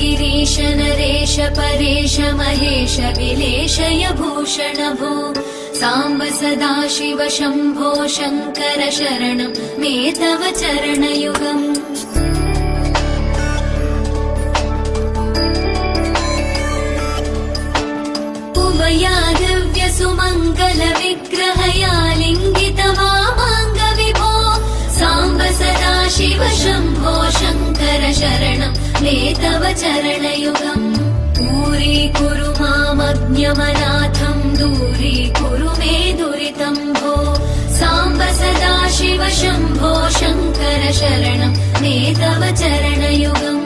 गिरीश नरेश परेश महेश विलेशय भूषण भो साम्ब सदाशिव शम्भो शङ्कर शरणं मे तव चरणयुगम्। उमया दिव्य सुमङ्गल विग्रहया लिङ्गित वामाङ्ग विभो साम्ब सदाशिव शम्भो शङ्कर शरणं मे तव चरणयुगम्। दूरीकुरु मामज्ञमनाथं दूरीकुरु मे दुरितं भो साम्ब सदाशिव शम्भो शङ्कर शरणं मे तव चरणयुगम्।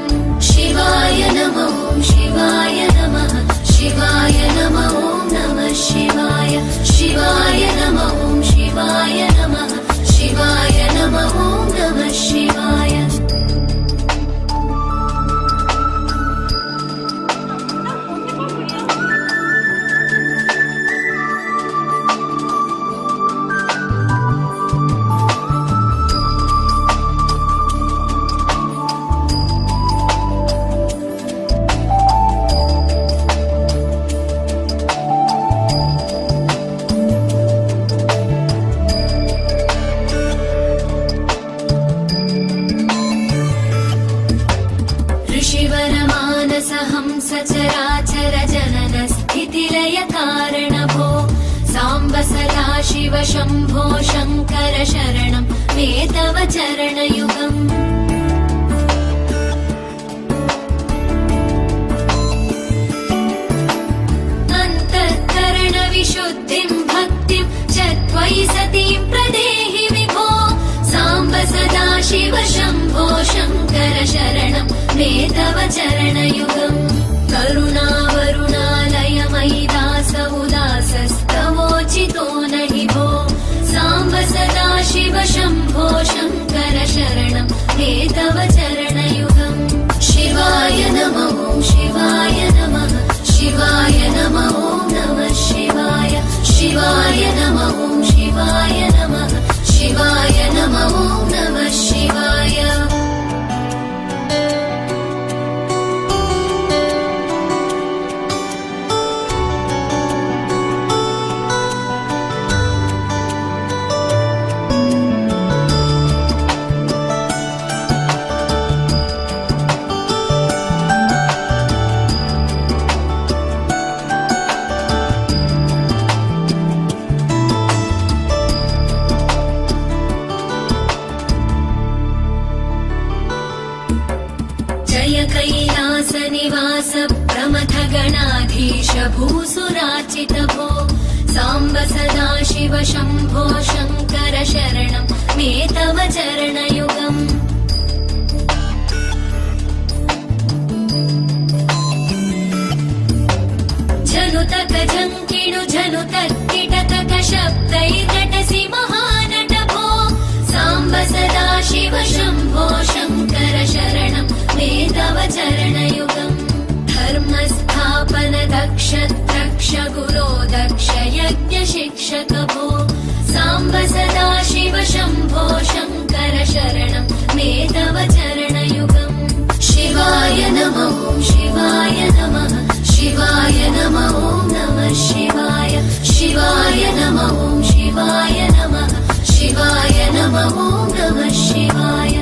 शिवाय नमः शिवाय नमः शिवाय नमः नमः शिवाय शिवाय नमः शिवाय नमः शिवाय नमः नमः शिवाय। सचराचर जनन स्थितिलय कारण भो साम्ब सदाशिव शम्भो शङ्कर शरणं मे तव चरणयुगम्। अन्तःकरण विशुद्धिं भक्तिं च त्वयि सतीं प्रदेहि विभो साम्ब सदाशिव शम्भो शङ्कर शरणं मे तव चरणयुगम्। करुणावरुणालय मयि दास उदासस्तवोचितो नहि भो साम्ब सदाशिव शम्भो शङ्कर शरणं मे तव चरणयुगम्। शिवाय नमः शिवाय नमः शिवाय नमः नमः शिवाय शिवाय नमः शिवाय नमः शिवाय नमः नमः शिवाय। कैलास निवास प्रमथ गणाधीश भूसुरार्चित भो साम्ब सदाशिव शम्भो शङ्कर शरणं मे तव चरणयुगम्। झनुतक झङ्किणु झनुतक किटतक शब्दैर्नटसि महानट भो साम्ब सदाशिव शम्भो शङ्कर शरणं मे तव चरणयुगम्। धर्मस्थापन दक्ष द्रक्ष गुरो दक्ष यज्ञ शिक्षक भो साम्ब सदाशिव शम्भो शङ्कर शरणं मे तव चरणयुगम्। शिवाय नमः शिवाय नमः शिवाय नमः नमः शिवाय शिवाय नमः शिवाय नमः शिवाय नमः नमः शिवाय।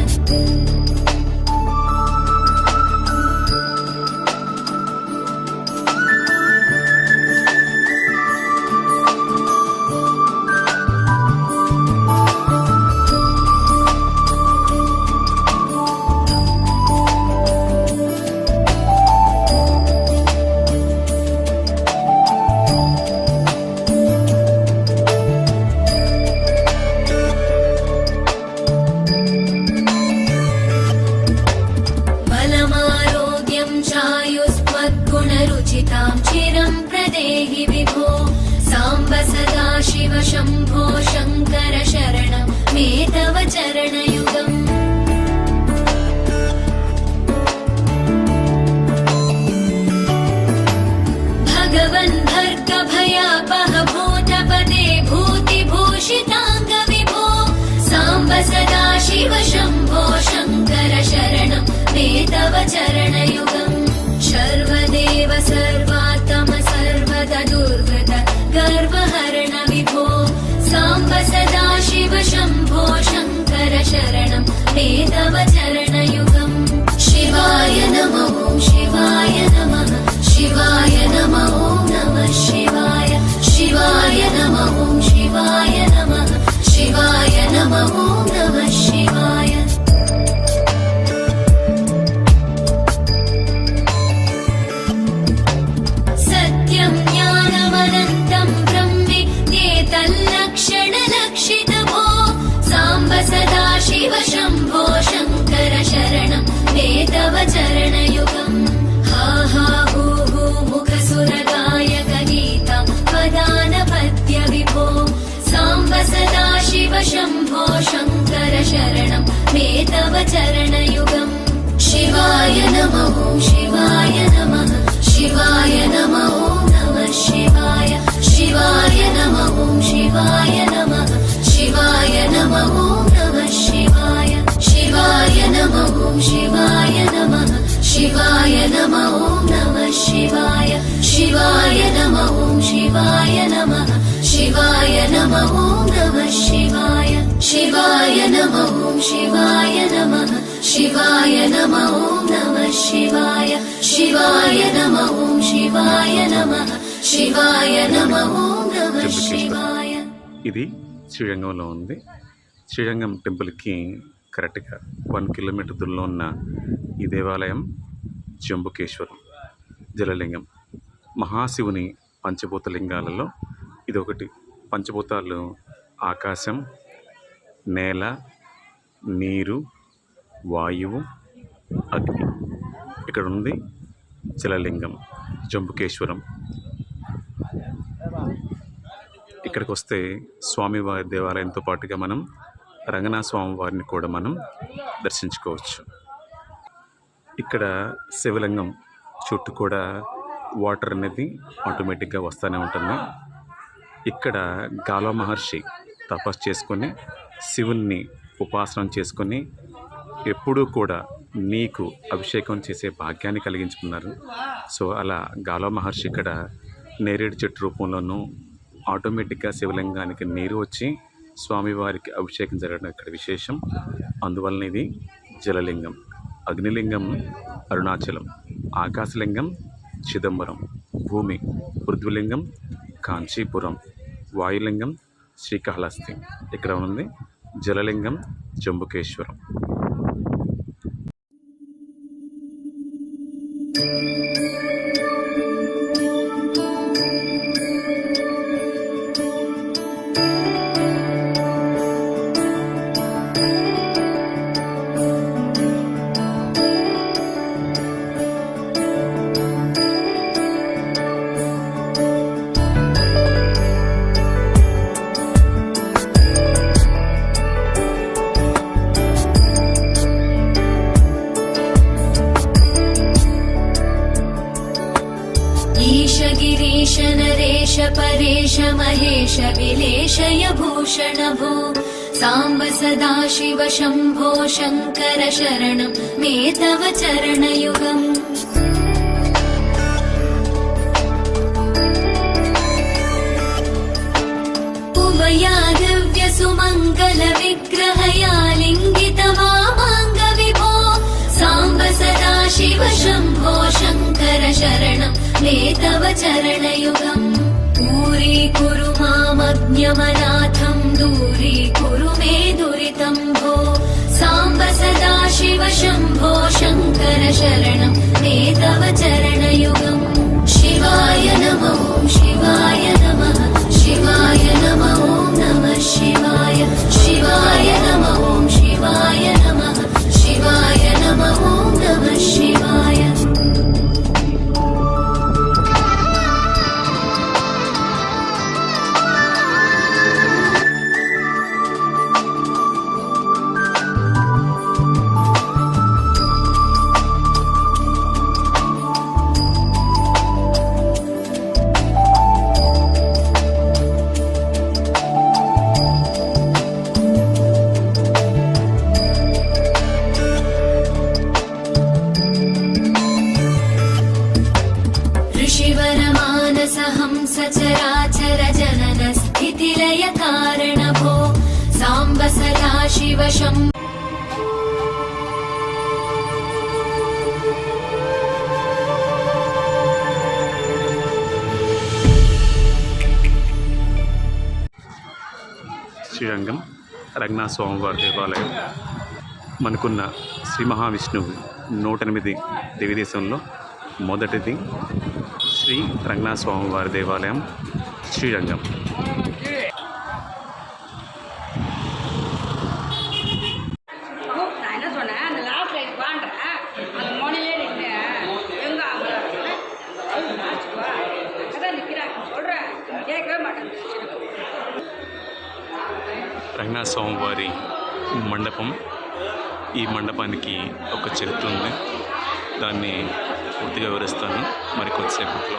चरणयुगम् भगवन् भर्गभयापह भूतपदे भूतिभूषिताङ्गविभो साम्ब सदा शिव शम्भो शङ्कर शरणं मे तव चरणयुगम् सर्वदेव सर्वात्म सर्वदा दुर्गत गर्वहरण विभो साम्ब सदा शिव शम्भो शङ्कर शरणं मे तव चरणयुगम् शिवाय नमः शिवाय नमः शिवाय नमः नमः शिवाय शिवाय नमः शिवाय नमः शिवाय नमः नमः शिवाय सत्यं ज्ञानमनन्तं ब्रह्मेत्येतल्लक्षणलक्षितभो साम्ब सदा शिव शम्भो शङ्कर शरणं मे तव चरणयुगम् हा हा हू हू मुखसुरगायक गीता वदानपद्य विभो साम्ब सदा शिव शम्भो शङ्कर शरणं मे तव चरणयुगम् शिवाय नमः शिवाय नमः शिवाय नमः नमः शिवाय शिवाय नमः शिवाय नमः शिवाय नमः नमः शिवाय शिवाय नमः शिवाय नमः शिवाय नमः नमः शिवाय शिवाय नमः शिवाय नमः शिवाय नमः नमः शिवाय शिवाय नमः शिवाय नमः शिवाय नमः नमः शिवाय शिवाय नमः शिवाय नमः शिवाय नमः नमः शिवाय ఇది శ్రీరంగంలో ఉంది. శ్రీరంగం టెంపుల్కి కరెక్ట్గా 1 కిలోమీటర్ దూరంలో ఉన్న ఈ దేవాలయం జంబుకేశ్వరం జలలింగం. మహాశివుని పంచభూత లింగాలలో ఇదొకటి. పంచభూతాలు ఆకాశం, నేల, నీరు, వాయువు, అగ్ని. ఇక్కడ ఉంది జలలింగం జంబుకేశ్వరం. ఇక్కడికి వస్తే స్వామివారి దేవాలయంతో పాటుగా మనం రంగనాథ స్వామి వారిని కూడా మనం దర్శించుకోవచ్చు. ఇక్కడ శివలింగం చుట్టూ కూడా వాటర్ అనేది ఆటోమేటిక్గా వస్తూనే ఉంటుంది. ఇక్కడ గాలో మహర్షి తపస్సు చేసుకొని శివుణ్ణి ఉపాసన చేసుకొని ఎప్పుడూ కూడా నీకు అభిషేకం చేసే భాగ్యాన్ని కలిగించుకున్నారు. సో అలా గాలో మహర్షి ఇక్కడ నేరేడు చెట్టు రూపంలోనూ ఆటోమేటిక్గా శివలింగానికి నీరు వచ్చి స్వామివారికి అభిషేకం జరగడం ఇక్కడ విశేషం. అందువలన ఇది జలలింగం. అగ్నిలింగం అరుణాచలం, ఆకాశలింగం చిదంబరం, భూమి పృథ్వీలింగం కాంచీపురం, వాయులింగం శ్రీకాళహస్తి. ఇక్కడ ఉంది జలలింగం జంబుకేశ్వరం. गिरीश नरेश परेश महेश विलेशय भूषण भो साम्ब सदा शिव शम्भो शङ्कर शरणं मे तव चरणयुगम् उमया दिव्य सुमङ्गल विग्रहया लिङ्गित वामाङ्ग विभो साम्ब सदा शिव शम्भो शङ्कर शरणं मे तव चरणयुगम् दूरीकुरु मामज्ञमनाथं दूरीकुरु मे दुरितं भो साम्ब सदा शिव शम्भो शङ्कर शरणं मे तव चरणयुगम् शिवाय नमः शिवाय नमः शिवाय नमः नमः शिवाय शिवाय नमः शिवाय नमः शिवाय नमः नमः शिवाय सचराचर जनन स्थितिलय कारणभो साम्ब सदाशिव शम्भो శ్రీరంగం రంగనాథ స్వామివారి దేవాలయం మనకున్న శ్రీ మహావిష్ణువు 108 దివ్యదేశంలో మొదటిది శ్రీ రంగనాథ స్వామివారి దేవాలయం శ్రీరంగం. రంగనాథ స్వామివారి మండపం. ఈ మండపానికి ఒక చరిత్ర ఉంది, దాన్ని పూర్తిగా వివరిస్తాను మరి కొద్దిసేపట్లో.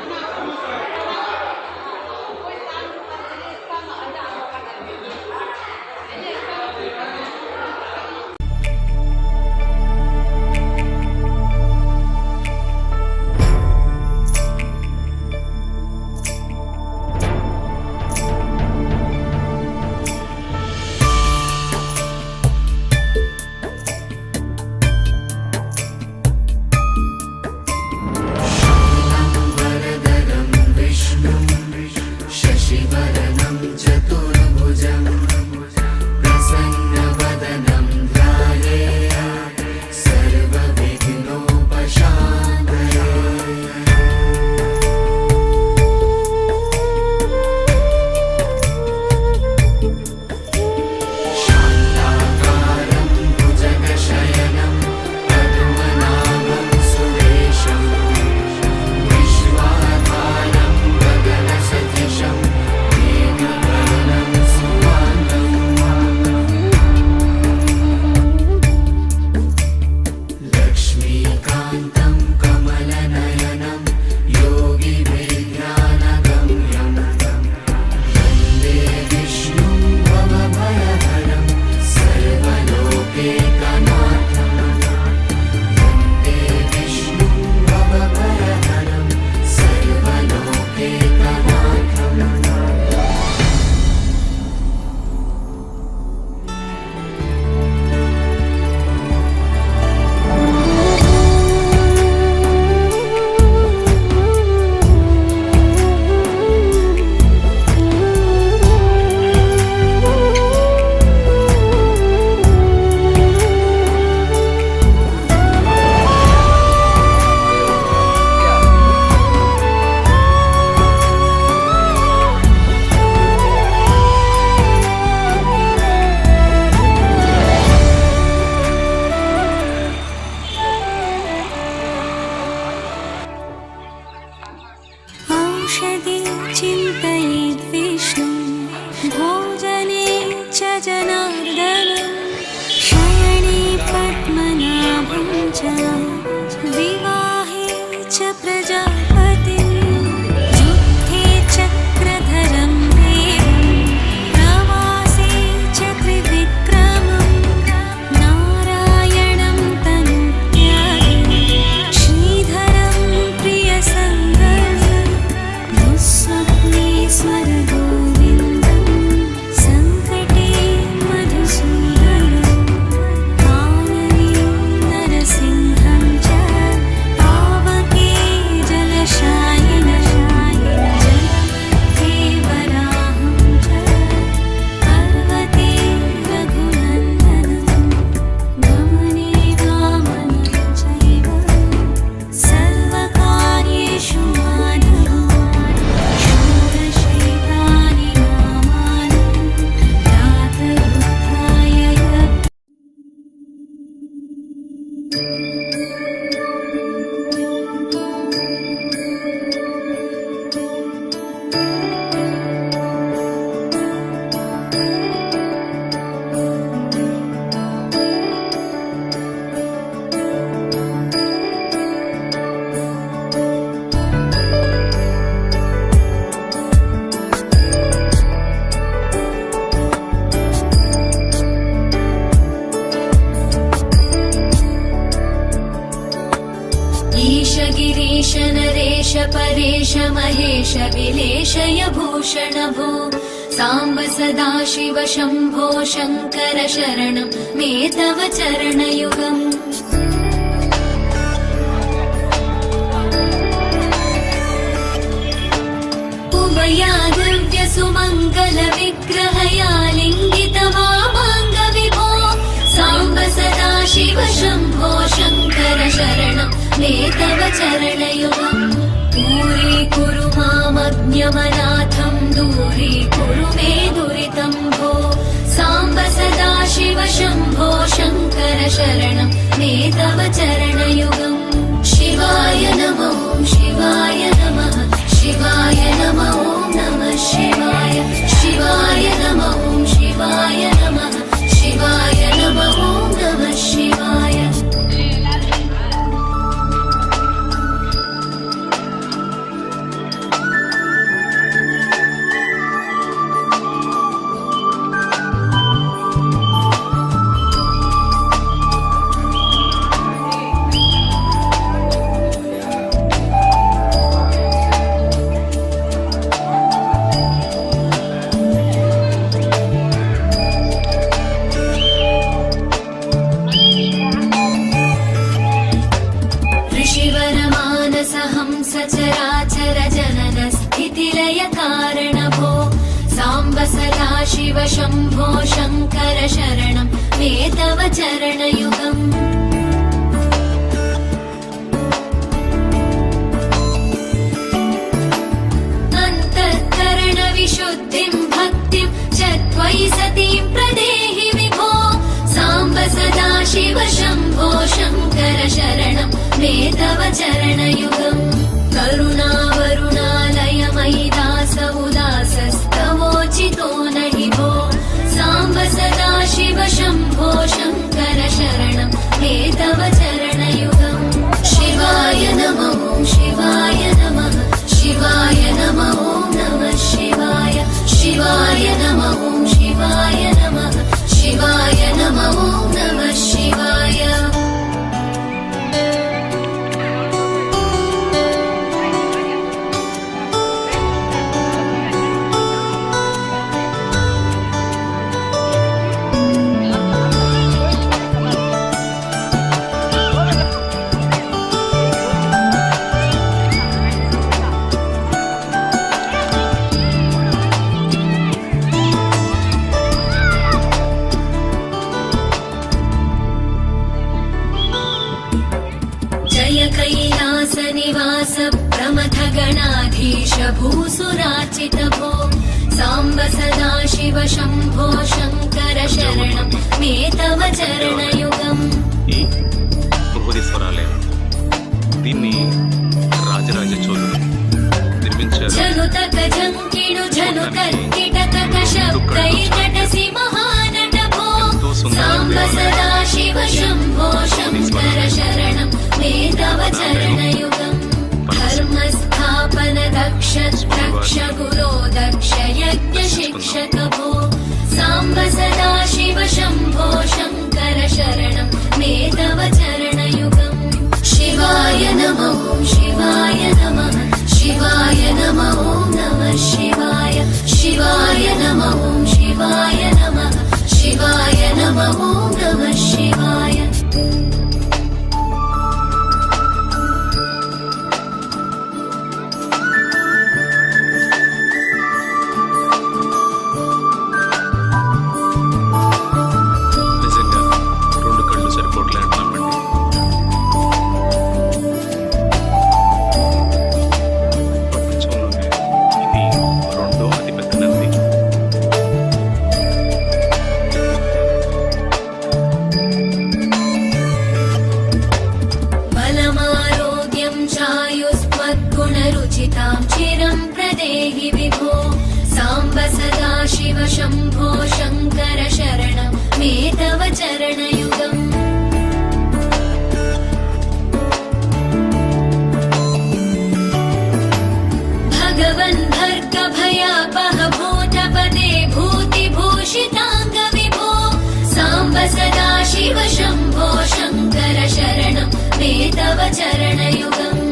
महेश विलेशय भूषण भो साम्ब सदाशिव शम्भो शङ्कर शरणं मे तव चरणयुगम् उभयादिव्य सुमङ्गल विग्रहया लिङ्गित वामाङ्ग विभो साम्ब सदाशिव शम्भो शङ्कर शरणं मे तव चरणयुगम् दूरीकुरु मामज्ञमनाथं दूरीकुरु मे दुरितं भो साम्ब सदाशिव शम्भो शङ्कर शरणं मे तव चरणयुगम् शिवाय नमो शिवाय नमः शिवाय नमो नमः शिवाय शिवाय नमो शिवाय नमः शिवाय नमो नमः शिवाय सचराचर जनन स्थितिलय कारण भो साम्ब सदाशिव शम्भो शङ्कर शरणं मे तव चरणयुगम् अन्तःकरण विशुद्धिं भक्तिं च त्वयि सतीं प्रदेहि विभो साम्ब सदाशिव शम्भो शङ्कर शरणं मे तव चरणयुगम् करुणावरुणालय मयि दास उदासस्तवोचितो नहि भो साम्ब सदाशिव शम्भो शङ्कर शरणं मे तव चरणयुगम् शिवाय नमो शिवाय नमः शिवाय नमो नमः शिवाय शिवाय नमो शिवाय नमः शिवाय नमो नमः शिवाय कैलासनिवास प्रमथ गणाधीश भूसुराचित भो साम्ब सदाशिव शम्भो शङ्कर शरणं मे तव चरणयुगम् ఈ బృహదీశ్వరాలయం దీన్ని రాజరాజ చోళుడు నిర్మించారు. జనుతక జంకిణు జను కర్కిటక శబ్దైకటసి మహానట భో సాంబ సదాశివ శంభో శంకర శరణం మే తవ చరణయుగం ధర్మ స్థాపన దక్ష రక్ష గురో దక్ష యజ్ఞ శిక్షక భో సాంబ సదాశివ శంభో శంకర శరణం మే తవ చరణయుగం शिवाय नमो शिवाय नमः शिवाय नमो नमः शिवाय शिवाय नमो शिवाय नमः शिवाय नमो नमः शिवाय నిజంగా రెండు కళ్ళు సరిపోట్లే అంటున్నామండి. चिरं प्रदेहि विभो साम्ब सदाशिव शम्भो शङ्कर शरणं मे तव चरणयुगम् भगवन् भर्ग भयापह भूतपदे भूतिभूषिताङ्ग विभो साम्ब सदाशिव शम्भो शङ्कर शरणं मे तव चरणयुगम्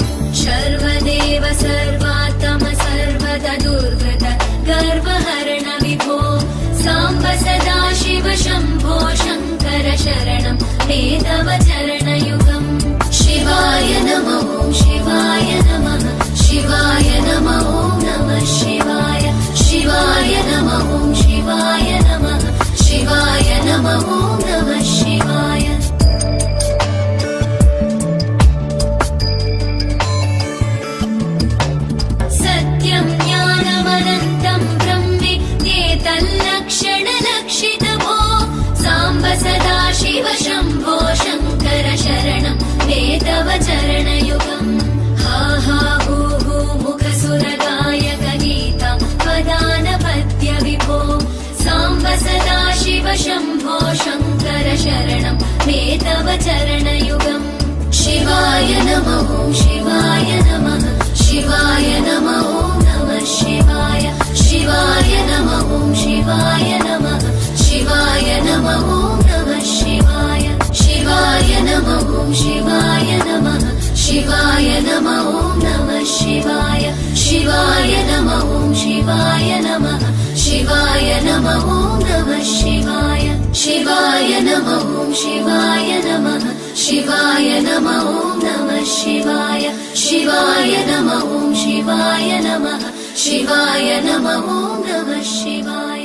सर्वदेव सर्वात् शम्भो शङ्कर शरणं ते तव चरणयुगम् शिवाय नमः शिवाय नमः शिवाय नमः नमः शिवाय शिवाय नमः शिवाय नमः शिवाय नमः नमः शिवाय सत्यं ज्ञानमनन्तं ब्रह्मेत्येतल्लक्षणलक्षितभो साम्ब सदा शिव शम्भो शङ्कर शरणं ते तव चरणयुगम् हा हा हू हू मुखसुरगायक गीता वदानपद्य विभो साम्ब सदा शिव शम्भो शङ्कर शरणं ते तव चरणयुगम् शिवाय नमः शिवाय नमः शिवाय नमः नमः शिवाय शिवाय नमः शिवाय नमः शिवाय नमः नमः शिवाय शिवाय नमः शिवाय नमः शिवाय नमः नमः शिवाय शिवाय नमः शिवाय नमः शिवाय नमः नमः शिवाय शिवाय नमः शिवाय नमः शिवाय नमः नमः शिवाय शिवाय नमः शिवाय नमः शिवाय नमः नमः शिवाय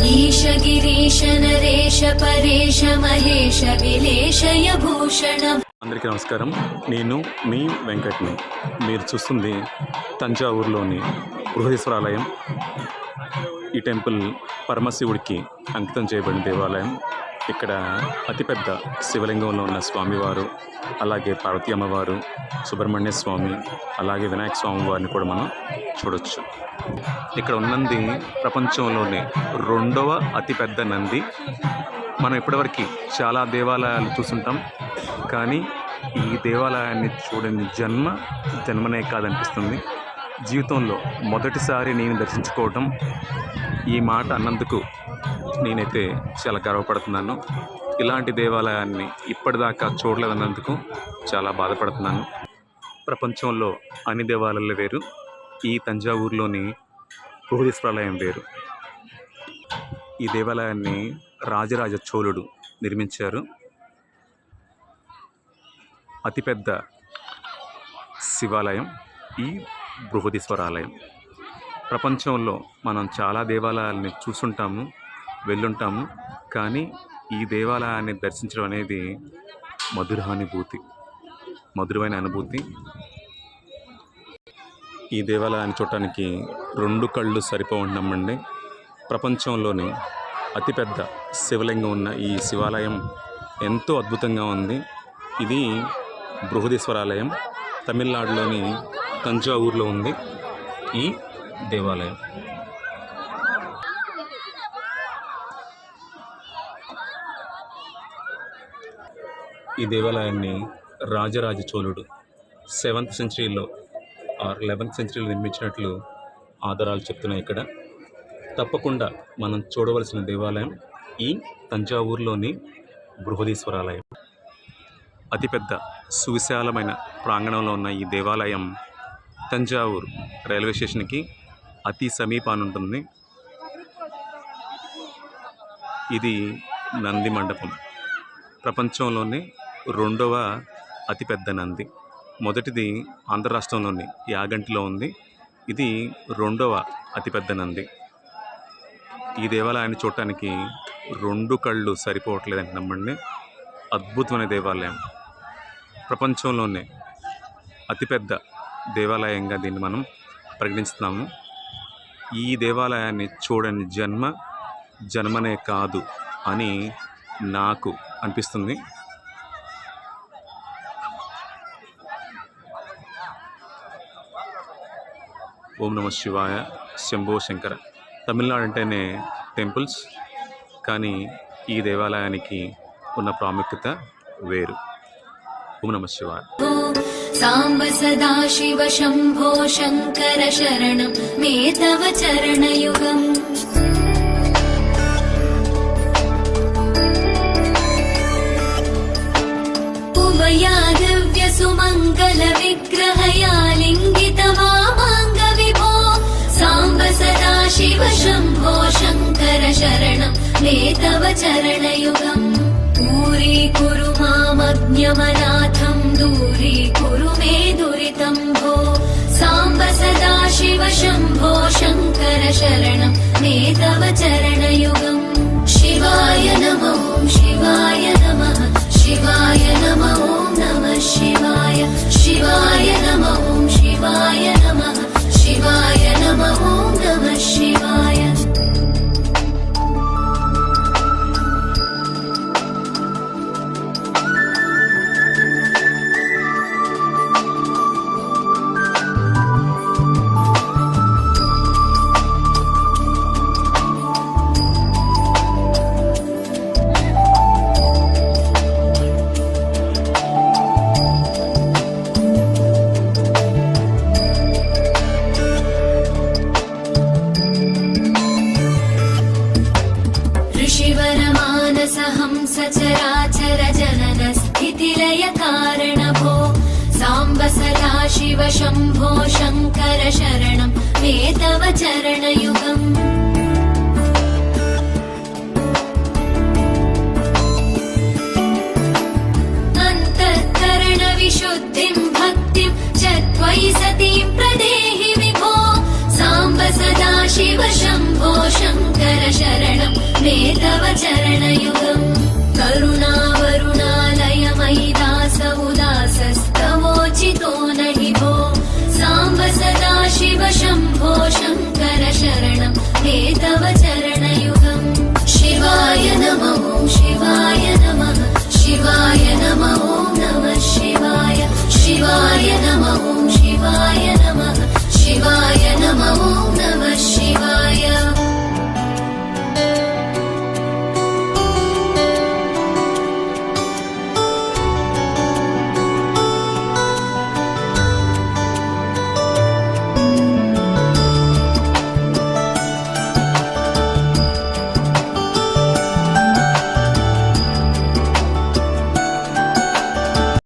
ईश गिरीश नरेश परेश महेश विलेशय भूषणम् అందరికీ నమస్కారం. నేను మీ వెంకట్ని. మీరు చూస్తుంది తంజావూరులోని బృహదీశ్వరాలయం. ఈ టెంపుల్ పరమశివుడికి అంకితం చేయబడిన దేవాలయం. ఇక్కడ అతిపెద్ద శివలింగంలో ఉన్న స్వామివారు, అలాగే పార్వతీ అమ్మవారు, సుబ్రహ్మణ్య స్వామి, అలాగే వినాయక స్వామి వారిని కూడా మనం చూడొచ్చు. ఇక్కడ ఉన్న నంది ప్రపంచంలోనే 2వ అతిపెద్ద నంది. మనం ఇప్పటివరకు చాలా దేవాలయాలు చూస్తుంటాం, కానీ ఈ దేవాలయాన్ని చూడని జన్మనే కాదనిపిస్తుంది. జీవితంలో మొదటిసారి నేను దర్శించుకోవటం, ఈ మాట అన్నందుకు నేనైతే చాలా గర్వపడుతున్నాను. ఇలాంటి దేవాలయాన్ని ఇప్పటిదాకా చూడలేదన్నందుకు చాలా బాధపడుతున్నాను. ప్రపంచంలో అన్ని దేవాలయాలు వేరు, ఈ తంజావూరులోని బృహదీశ్వరాలయం వేరు. ఈ దేవాలయాన్ని రాజరాజ చోళుడు నిర్మించారు. అతిపెద్ద శివాలయం ఈ బృహదీశ్వరాలయం. ప్రపంచంలో మనం చాలా దేవాలయాలని చూసుంటాము, వెళ్ళుంటాము, కానీ ఈ దేవాలయాన్ని దర్శించడం అనేది మధురమైన అనుభూతి. ఈ దేవాలయాన్ని చూడటానికి 2 కళ్ళు సరిపోండమండి. ప్రపంచంలోని అతిపెద్ద శివలింగం ఉన్న ఈ శివాలయం ఎంతో అద్భుతంగా ఉంది. ఇది బృహదీశ్వరాలయం, తమిళనాడులోని తంజావూరులో ఉంది ఈ దేవాలయం. ఈ దేవాలయాన్ని రాజరాజ చోళుడు 7th సెంచరీలో ఆర్ 11th సెంచరీలో నిర్మించినట్లు ఆధారాలు చెప్తున్నాయి. ఇక్కడ తప్పకుండా మనం చూడవలసిన దేవాలయం ఈ తంజావూరులోని బృహదీశ్వరాలయం. అతిపెద్ద సువిశాలమైన ప్రాంగణంలో ఉన్న ఈ దేవాలయం తంజావూరు రైల్వే స్టేషన్కి అతి సమీపాన ఉంటుంది. ఇది నంది మండపం. ప్రపంచంలోనే 2వ అతిపెద్ద నంది. మొదటిది ఆంధ్ర రాష్ట్రంలోని యాగంటిలో ఉంది. ఇది 2వ అతిపెద్ద నంది. ఈ దేవాలయాన్ని చూడటానికి 2 కళ్ళు సరిపోవట్లేదని నమ్మండి. అద్భుతమైన దేవాలయం. ప్రపంచంలోనే అతిపెద్ద దేవాలయంగా దీన్ని మనం పరిగణిస్తున్నాము. ఈ దేవాలయాన్ని చూడని జన్మనే కాదు అని నాకు అనిపిస్తుంది. ఓం నమః శివాయ. శంభో శంకర. తమిళనాడు అంటేనే టెంపుల్స్, కానీ ఈ దేవాలయానికి ఉన్న ప్రాముఖ్యత వేరు. ఓం నమః శివాయ. साम्ब सदा शिव शम्भो शङ्कर शरणं मे तव चरणयुगम्. उमया दिव्यसुमङ्गलविग्रहया लिङ्गितवामाङ्ग विभो साम्ब सदा शिव शम्भो शङ्कर शरणं मे तव चरणयुगम्. दूरीकुरु मामज्ञमनाथं दूरीकुरु मे दुरितं भो साम्ब सदा शिव शम्भो शङ्कर शरणं मे तव चरणयुगम्. शिवाय नमः शिवाय नमः शिवाय नमः ॐ नमः शिवाय शिवाय नमः शिवाय नमः शिवाय नमः ॐ नमः शिवाय. सचराचर जनन स्थितिलय कारण भो साम्ब सदा शिव शम्भो शङ्कर शरणं मे तव चरणयुगम्. अन्तःकरण विशुद्धिं भक्तिं च त्वयि सतीं प्रदेहि विभो साम्ब सदा शिव शम्भो शङ्कर शरणं मे तव चरणयुगम्. करुणावरुणालय मयि दास उदासस्तवोचितो नहि भो साम्ब सदा शिव शम्भो शङ्कर शरणं मे तव चरणयुगम्. शिवाय नमः शिवाय नमः शिवाय नमः ॐ नमः शिवाय शिवाय नमः